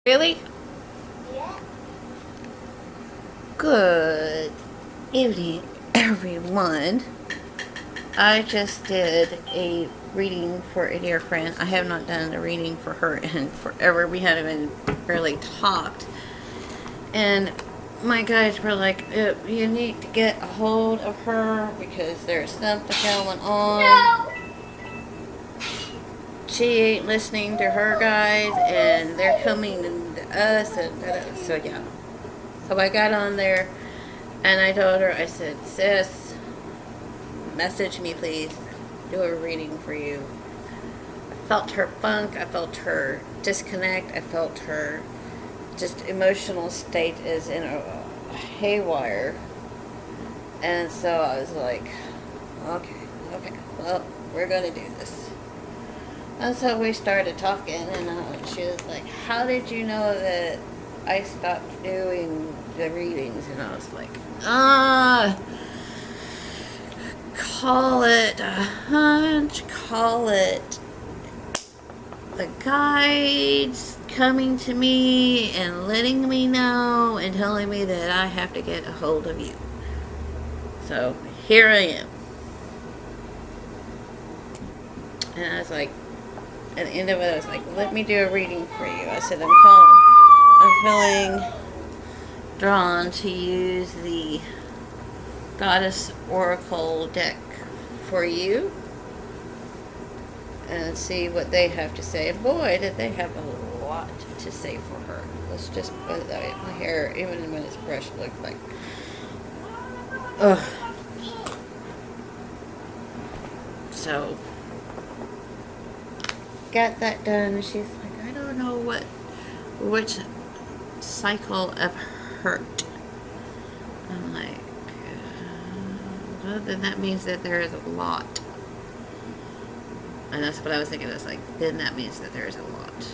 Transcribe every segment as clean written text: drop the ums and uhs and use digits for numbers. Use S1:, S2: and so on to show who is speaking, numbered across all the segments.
S1: Really?
S2: Yeah.
S1: Good evening, everyone. I just did a reading for a dear friend. I have not done a reading for her in forever. We haven't even barely talked. And my guys were like, you need to get a hold of her because there's something going on.
S2: No.
S1: She ain't listening to her guys, and they're coming to us, and so yeah. So I got on there, and I told her, I said, sis, message me please, do a reading for you. I felt her funk, I felt her disconnect, I felt her just emotional state is in a haywire. And so I was like, okay, well, we're gonna do this. And so we started talking, and she was like, how did you know that I stopped doing the readings? And I was like, call it a hunch, call it the guides coming to me and letting me know and telling me that I have to get a hold of you. So here I am. And I was like, at the end of it, I was like, let me do a reading for you. I said, I'm feeling drawn to use the Goddess Oracle deck for you and see what they have to say. And boy, did they have a lot to say for her. Let's just put it that way. My hair, even when it's brushed, looked like, ugh. So got that done. She's like, I don't know which cycle of hurt. I'm like, well, then that means that there is a lot. And that's what I was thinking. I was like, then that means that there is a lot.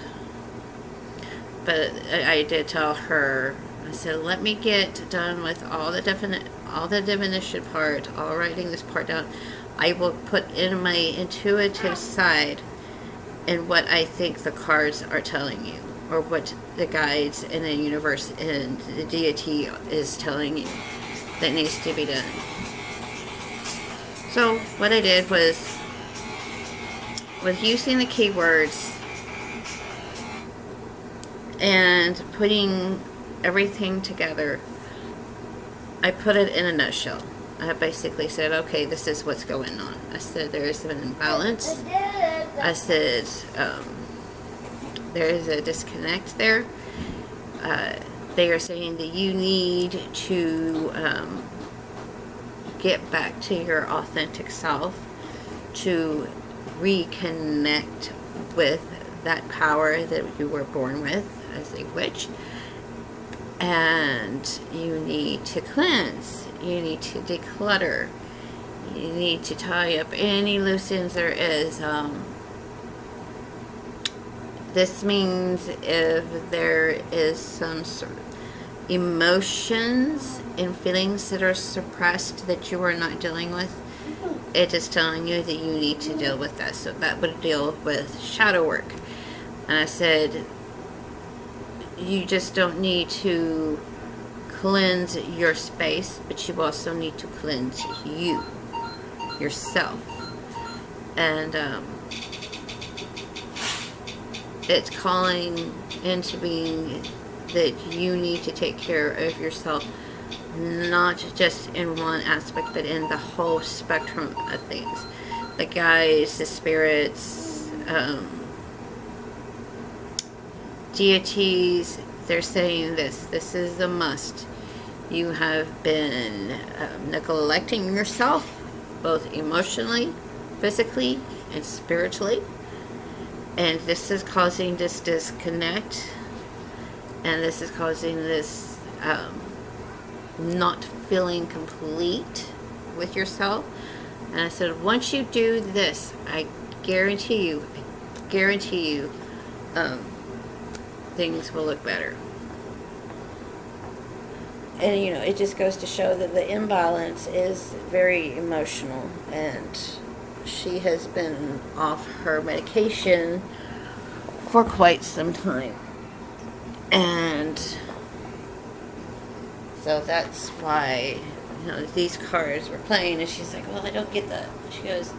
S1: But I did tell her, I said, let me get done with all the definition part, all writing this part down. I will put in my intuitive side and what I think the cards are telling you, or what the guides in the universe and the deity is telling you that needs to be done. So what I did was, with using the keywords and putting everything together, I put it in a nutshell. I basically said, okay, this is what's going on. I said there is an imbalance. I said there is a disconnect there. They are saying that you need to get back to your authentic self, to reconnect with that power that you were born with as a witch. And you need to cleanse. You need to declutter. You need to tie up any loose ends there is. This means if there is some sort of emotions and feelings that are suppressed that you are not dealing with, it is telling you that you need to deal with that. So that would deal with shadow work. And I said, you just don't need to cleanse your space, but you also need to cleanse you, yourself. And it's calling into being that you need to take care of yourself, not just in one aspect, but in the whole spectrum of things. The guides, the spirits, deities, they're saying this is a must. You have been neglecting yourself, both emotionally, physically, and spiritually. And this is causing this disconnect. And this is causing this not feeling complete with yourself. And I said, once you do this, I guarantee you, things will look better. And you know, it just goes to show that the imbalance is very emotional, and she has been off her medication for quite some time. And so that's why, these cards were playing. And she's like, well, I don't get that. She goes,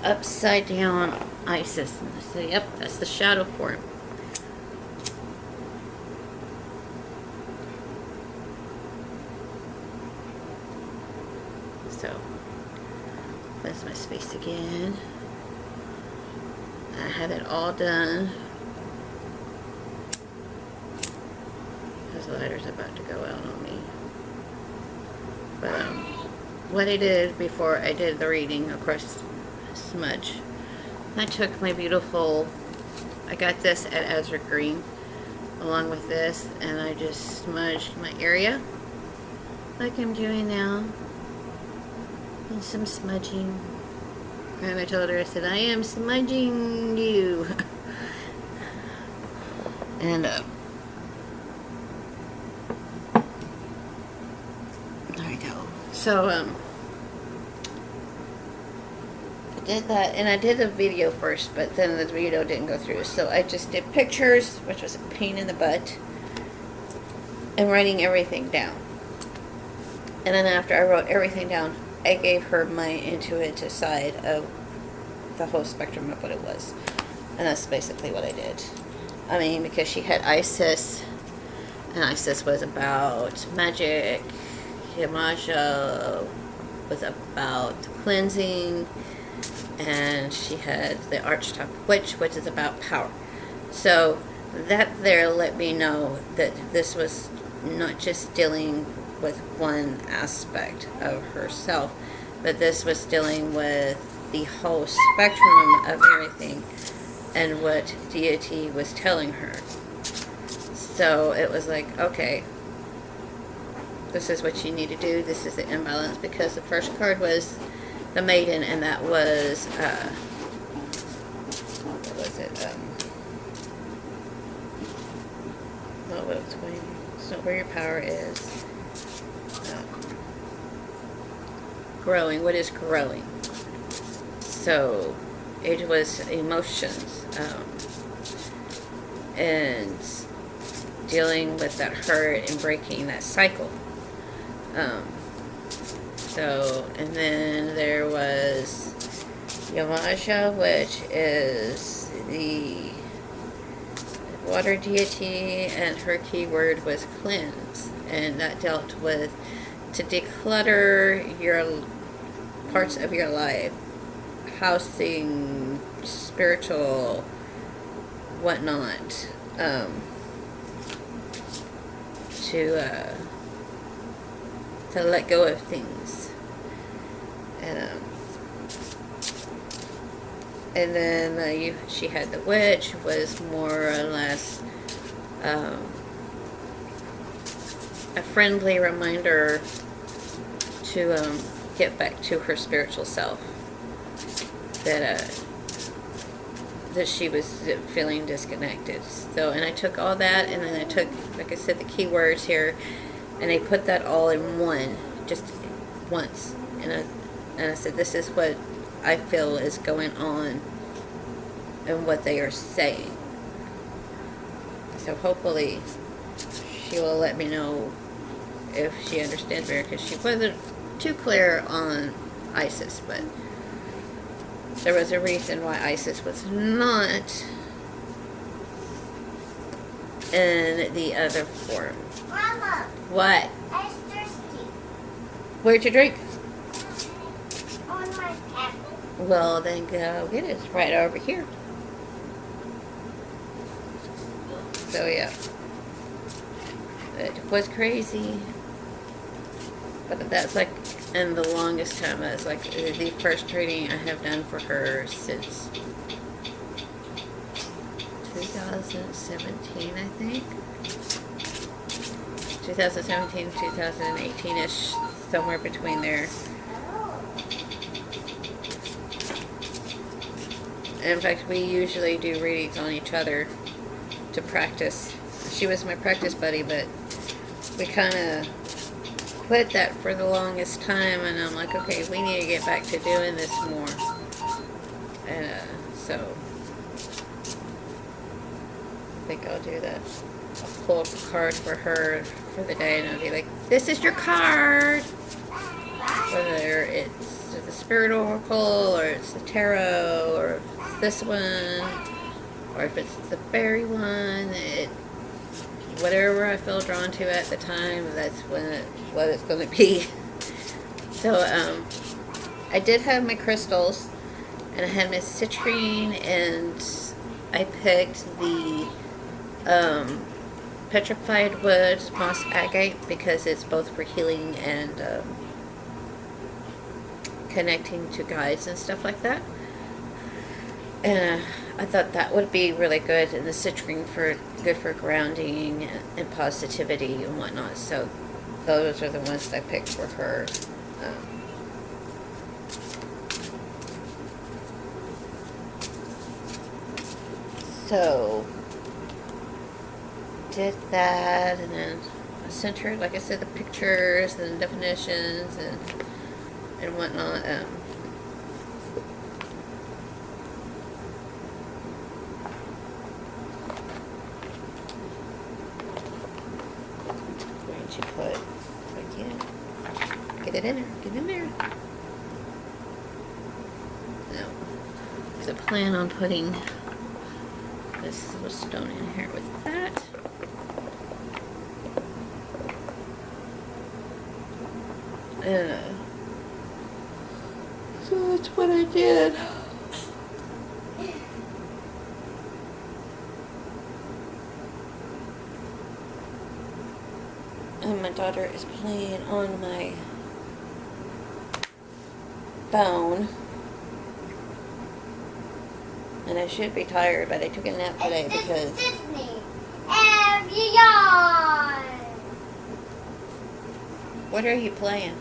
S1: upside down Isis. And I said, yep, that's the shadow form. So, that's my space again. I have it all done. This lighter's about to go out on me. But what I did before I did the reading, of course, smudge. I took my beautiful, I got this at Azure Green along with this, and I just smudged my area like I'm doing now. And some smudging. And I told her, I said, I am smudging you. And there we go. So I did that, and I did the video first, but then the video didn't go through. So I just did pictures, which was a pain in the butt, and writing everything down. And then after I wrote everything down, I gave her my intuitive side of the whole spectrum of what it was. And that's basically what I did. I mean, because she had Isis, and Isis was about magic. Yamaja was about cleansing. And she had the Archetype Witch, which is about power. So that there let me know that this was not just dealing with one aspect of herself, but this was dealing with the whole spectrum of everything and what deity was telling her. So it was like, okay, this is what you need to do. This is the imbalance, because the first card was the Maiden, and that was what was it? It's not where your power is. Growing. What is growing? So it was emotions, and dealing with that hurt and breaking that cycle. And then there was Yamaja, which is the water deity, and her keyword was cleanse, and that dealt with to declutter your parts of your life, housing, spiritual, whatnot, to let go of things. And then she had the witch, was more or less a friendly reminder to get back to her spiritual self. That she was feeling disconnected. So, and I took all that, and then I took, like I said, the keywords here, and I put that all in one, just once. And I said, this is what I feel is going on and what they are saying. So hopefully she will let me know if she understands better, because she wasn't too clear on Isis, but there was a reason why Isis was not in the other form.
S2: Mama.
S1: What?
S2: I'm thirsty.
S1: Where'd you drink?
S2: On my tablet.
S1: Well, then go get it. It's right over here. So, yeah. It was crazy. But that's like, in the longest time, that's like the first reading I have done for her since 2017, I think. 2017, 2018-ish, somewhere between there. In fact, we usually do readings on each other to practice. She was my practice buddy, but we kind of quit that for the longest time, and I'm like, okay, we need to get back to doing this more. And so think I'll do that. I'll pull up a card for her for the day, and I'll be like, "This is your card." Whether it's the Spirit Oracle, or it's the Tarot, or it's this one, or if it's the Fairy one. Whatever I feel drawn to at the time, that's what it's going to be. So, I did have my crystals, and I had my citrine, and I picked the petrified wood moss agate because it's both for healing and connecting to guides and stuff like that. And I thought that would be really good, and the citrine good for grounding and positivity and whatnot. So those are the ones that I picked for her. So did that, and then I sent her, like I said, the pictures and the definitions and whatnot. Going to put, if I can, get it in there, get in there. No, because I plan on putting this little stone in here with that. So that's what I did. And my daughter is playing on my phone. And I should be tired, but I took a nap today because
S2: Disney. Every yawn.
S1: What are you playing?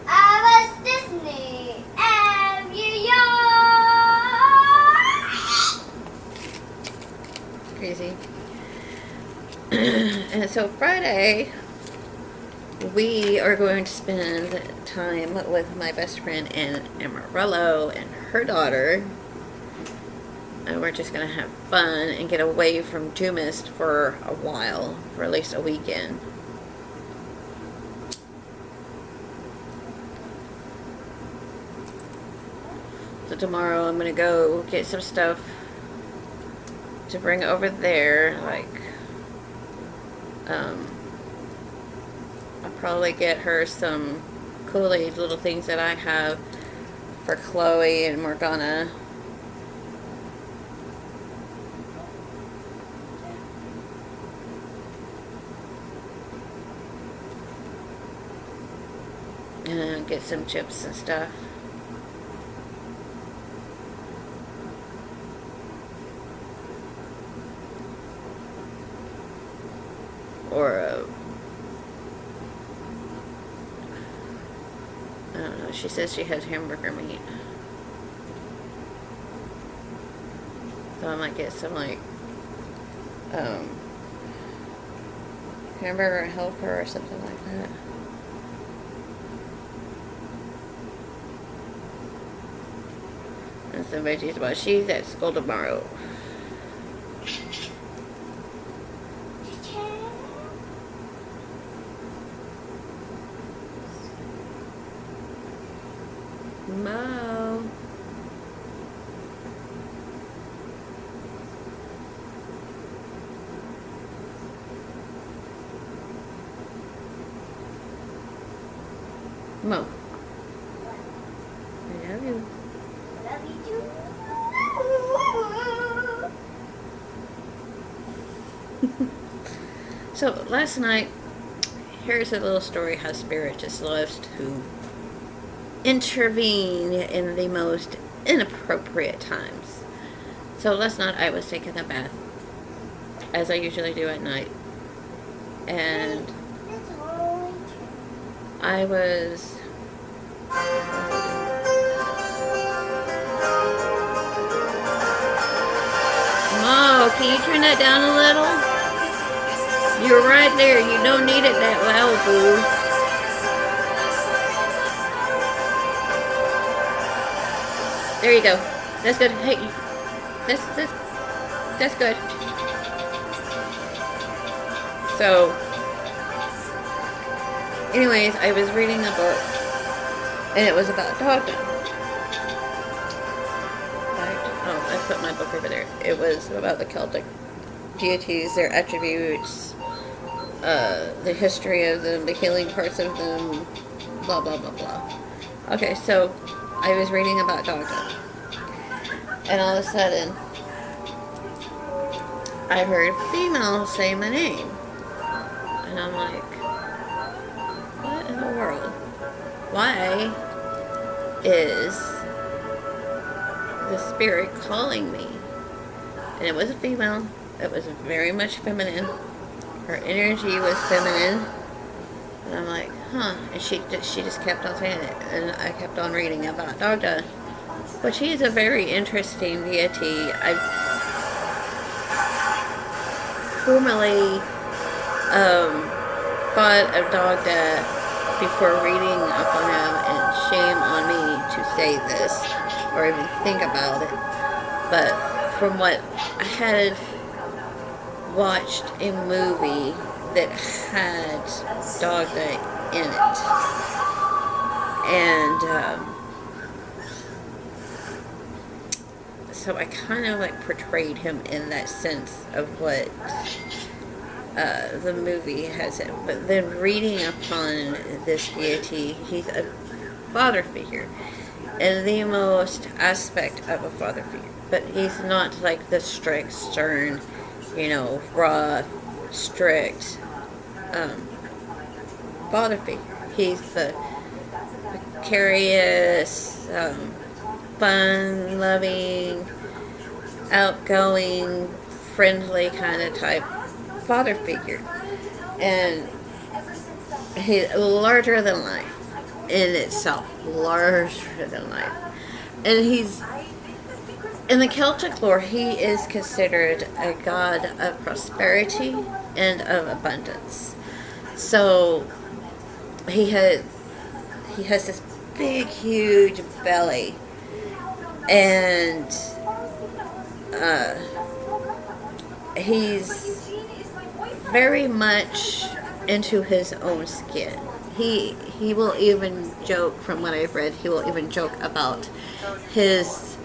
S2: I was Disney. Every yawn.
S1: Crazy. And so Friday, we are going to spend time with my best friend Anne Amarillo and her daughter. And we're just going to have fun and get away from Jumist for a while, for at least a weekend. So tomorrow I'm going to go get some stuff to bring over there, like I'll probably get her some Kool-Aid little things that I have for Chloe and Morgana. And get some chips and stuff. Or I don't know, she says she has hamburger meat. So I might get some like hamburger helper or something like that. And some veggies, but she's at school tomorrow. Mo. Mo. I love you.
S2: Love you too.
S1: So last night, here's a little story how Spirit just loves to intervene in the most inappropriate times. So last night I was taking a bath, as I usually do at night, and I was Mo, can you turn that down a little? You're right there. You don't need it that loud, boo. There you go. That's good. Hey, that's good. So, anyways, I was reading a book, and it was about dogdom. Oh, I put my book over there. It was about the Celtic deities, their attributes, the history of them, the healing parts of them, blah, blah, blah, blah. Okay, so I was reading about dogdom, and all of a sudden, I heard female say my name. And I'm like, what in the world? Why is the spirit calling me? And it was a female. It was very much feminine. Her energy was feminine. And I'm like, huh. And she just kept on saying it. And I kept on reading about Dogda. But she is a very interesting deity. I formerly thought of Dogda before reading up on him, and shame on me to say this or even think about it. But from what I had watched a movie that had Dogda in it, and so I kind of like portrayed him in that sense of what the movie has it. But then reading upon this deity, he's a father figure in the most aspect of a father figure. But he's not like the strict, stern, rough, strict father figure. He's the curious, fun-loving, outgoing, friendly kind of type father figure. And he's larger than life in itself. Larger than life. And he's, in the Celtic lore, he is considered a god of prosperity and of abundance. So he has this big, huge belly, and he's very much into his own skin. He will even joke, from what I've read, he will even joke about his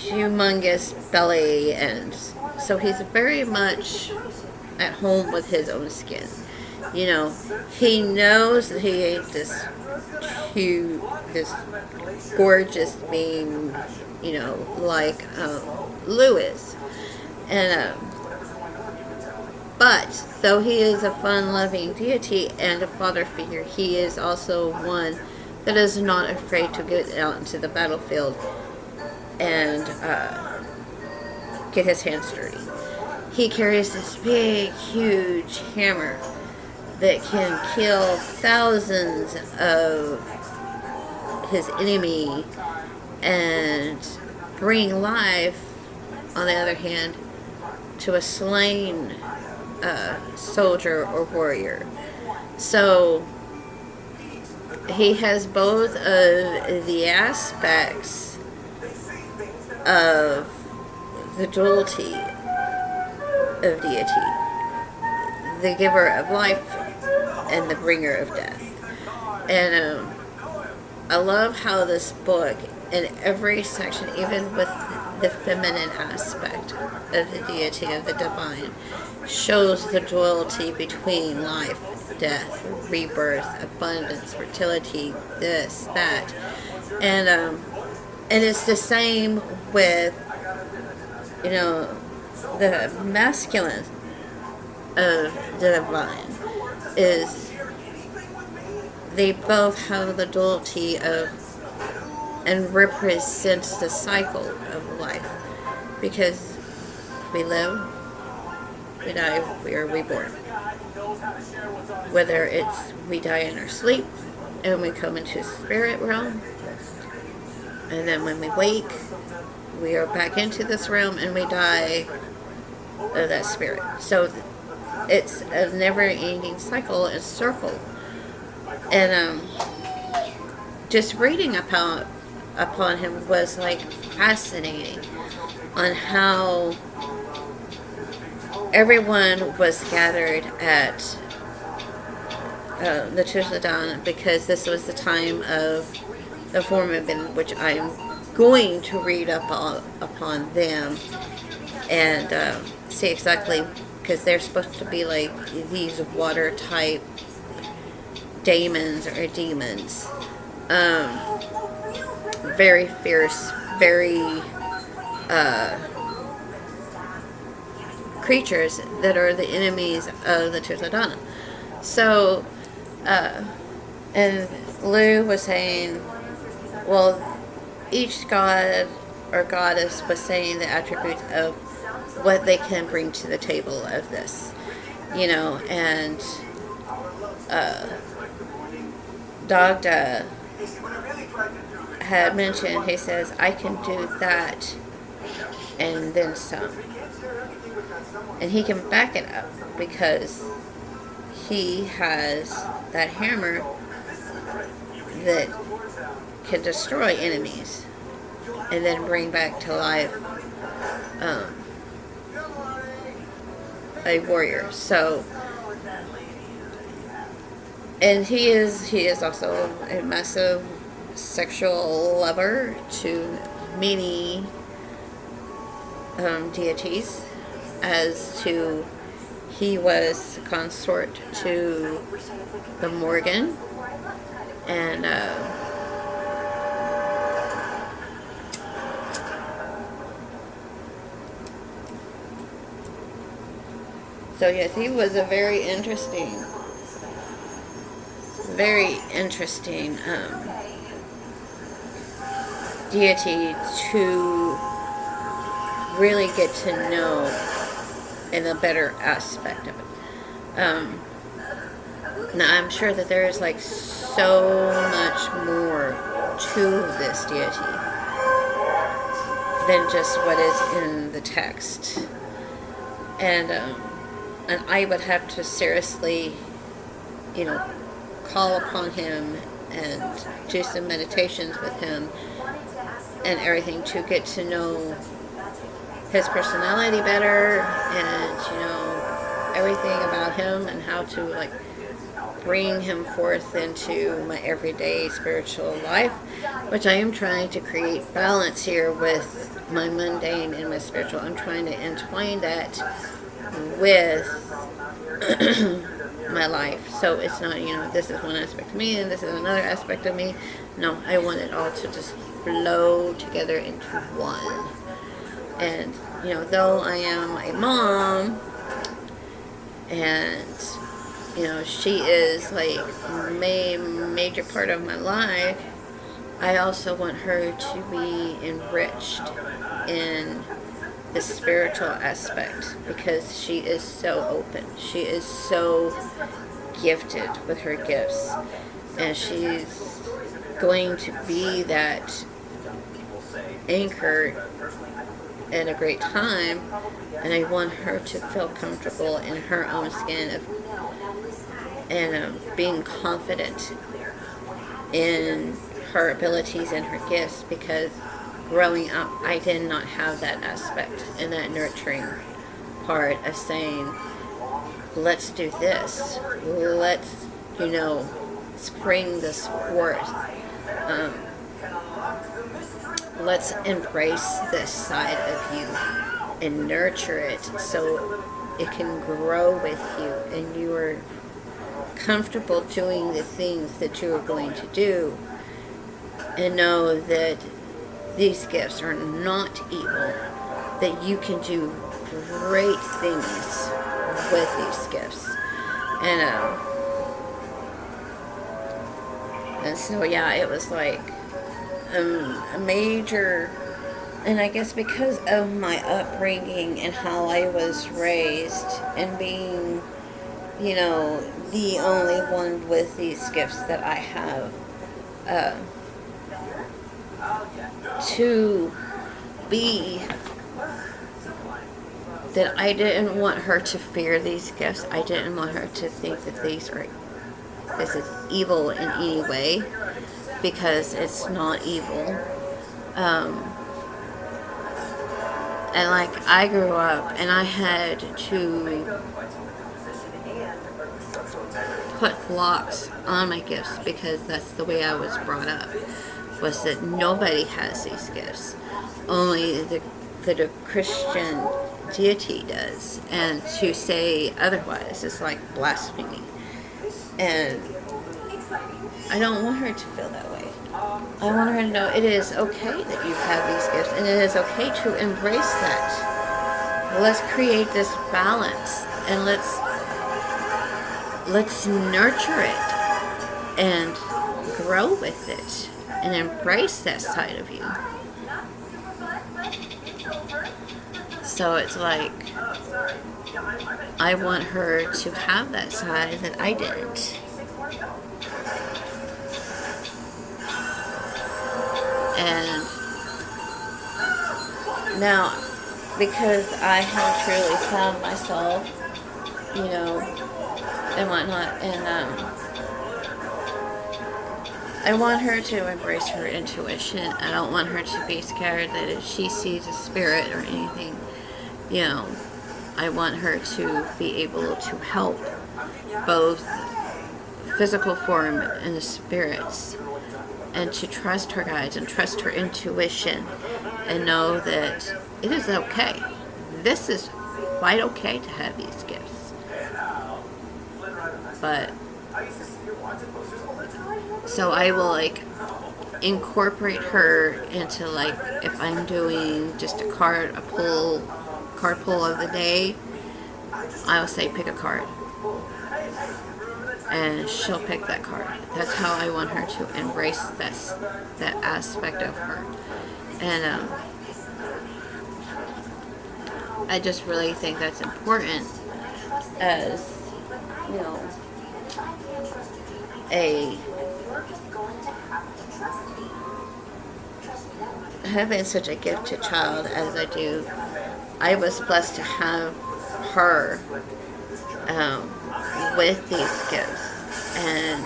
S1: humongous belly, and so he's very much at home with his own skin. He knows that he ain't this huge, this gorgeous being, like Lou is. And but though he is a fun-loving deity and a father figure, he is also one that is not afraid to get out into the battlefield and get his hands dirty. He carries this big, huge hammer that can kill thousands of his enemy and bring life, on the other hand, to a slain soldier or warrior. So he has both of the aspects of the duality of deity, the giver of life and the bringer of death. And I love how this book, in every section, even with the feminine aspect of the deity, of the divine, shows the duality between life, death, rebirth, abundance, fertility, this, that. And it's the same with, the masculine of the divine, is they both have the duality of, and represents the cycle of life, because we live, we die, we are reborn. Whether it's we die in our sleep and we come into spirit realm, and then when we wake, we are back into this realm and we die of that spirit. So it's a never-ending cycle and circle. And just reading about upon him was like fascinating on how everyone was gathered at the Church of Dawn, because this was the time of the Formaven, which I'm going to read upon them and see exactly, because they're supposed to be like these water type daemons or demons, very fierce, very creatures that are the enemies of the Church of Dawn. So and Lou was saying, well, each god or goddess was saying the attributes of what they can bring to the table of this, and Dogda had mentioned, he says, I can do that and then some. And he can back it up because he has that hammer that can destroy enemies and then bring back to life a warrior. So, and he is also a massive sexual lover to many deities, as to he was consort to the Morgan, and so yes, he was a very interesting deity to really get to know in a better aspect of it. Now I'm sure that there is like so much more to this deity than just what is in the text, and I would have to seriously, call upon him and do some meditations with him and everything to get to know his personality better, and everything about him, and how to like bring him forth into my everyday spiritual life, which I am trying to create balance here with my mundane and my spiritual. I'm trying to entwine that with my life, so it's not this is one aspect of me and this is another aspect of me. No, I want it all to just flow together into one. And though I am a mom, and she is like major part of my life, I also want her to be enriched in the spiritual aspect, because she is so open. She is so gifted with her gifts, and she's going to be that anchor at a great time, and I want her to feel comfortable in her own skin and being confident in her abilities and her gifts, because growing up I did not have that aspect and that nurturing part of saying, let's do this, let's spring this forth, let's embrace this side of you and nurture it so it can grow with you and you are comfortable doing the things that you are going to do, and know that these gifts are not evil, that you can do great things with these gifts. And so yeah, it was like a major, and I guess because of my upbringing and how I was raised, and being the only one with these gifts that I have, to be that I didn't want her to fear these gifts. I didn't want her to think that this is evil in any way, because it's not evil. And like I grew up and I had to put blocks on my gifts because that's the way I was brought up, was that nobody has these gifts. Only the Christian deity does. And to say otherwise is like blasphemy. And I don't want her to feel that way. I want her to know it is okay that you have these gifts and it is okay to embrace that. Let's create this balance and let's nurture it and grow with it and embrace that side of you. So it's like I want her to have that side that I didn't. And now, because I have truly found myself, and whatnot, and I want her to embrace her intuition. I don't want her to be scared that if she sees a spirit or anything, I want her to be able to help both physical form and the spirits, and to trust her guides and trust her intuition and know that it is okay. This is quite okay to have these gifts. But so I will incorporate her into if I'm doing just a card pull of the day, I will say pick a card. And she'll pick that card. That's how I want her to embrace that aspect of her. And I just really think that's important as, having such a gifted child as I do. I was blessed to have her with these gifts and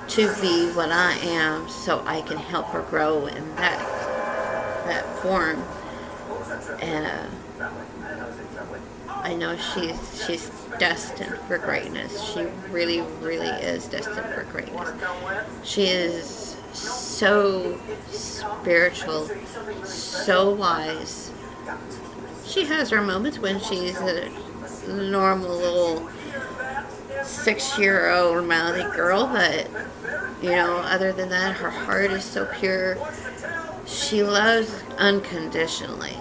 S1: to be what I am, so I can help her grow in that form. And I know she's destined for greatness. She really, really is destined for greatness. She is so spiritual, so wise. She has her moments when she's a normal little 6-year-old mouthy girl, but other than that, her heart is so pure. She loves unconditionally,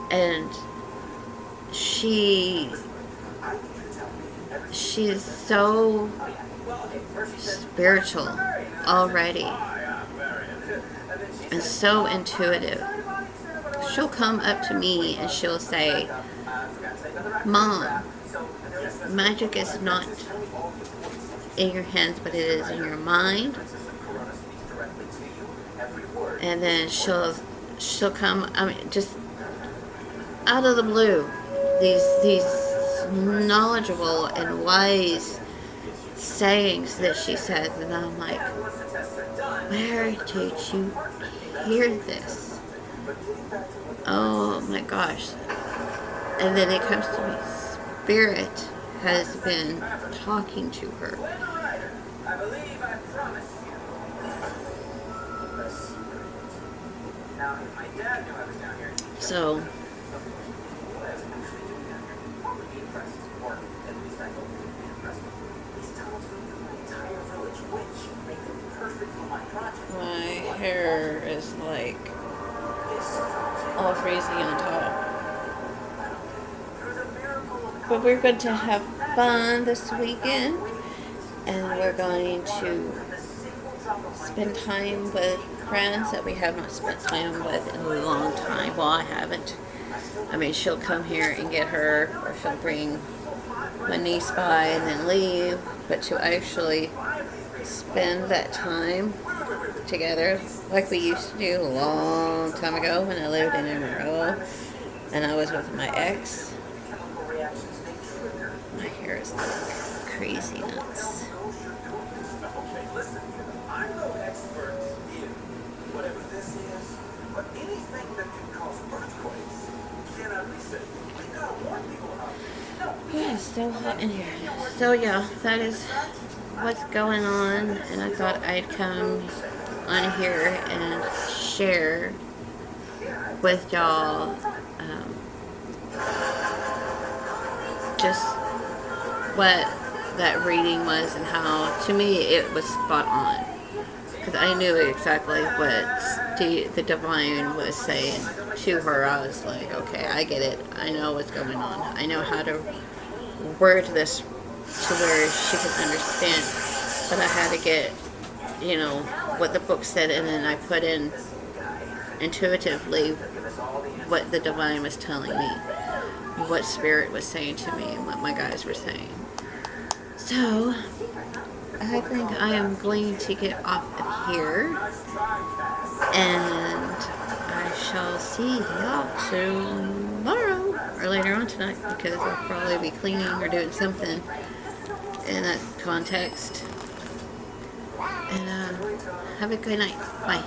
S1: and she's so spiritual already and so intuitive. She'll come up to me and she'll say, "Mom, magic is not in your hands, but it is in your mind." And then she'll come, just out of the blue, these knowledgeable and wise sayings that she says, and I'm like, where did you hear this? Oh my gosh. And then it comes to me, Spirit has been talking to her.
S3: I believe I promised you. Now, if my dad knew I was down here,
S1: So, my hair is all crazy on top. But we're going to have fun this weekend, and we're going to spend time with friends that we have not spent time with in a long time. Well, I haven't. She'll come here and get her, or she'll bring my niece by and then leave. But to actually spend that time together like we used to do a long time ago when I lived in Amarillo and I was with my ex. My hair is crazy nuts.
S3: I'm no expert in whatever this is.
S1: so hot in here. So yeah, that is what's going on, and I thought I'd come on here and share with y'all just what that reading was and how, to me, it was spot on. Because I knew exactly what the divine was saying to her. I was like, okay, I get it. I know what's going on. I know how to word this to where she could understand. But I had to get, what the book said, and then I put in intuitively what the divine was telling me, what spirit was saying to me, and what my guys were saying. So I think I am going to get off of here, and I shall see y'all tomorrow or later on tonight, because I'll probably be cleaning or doing something in that context. And have a good night. Bye.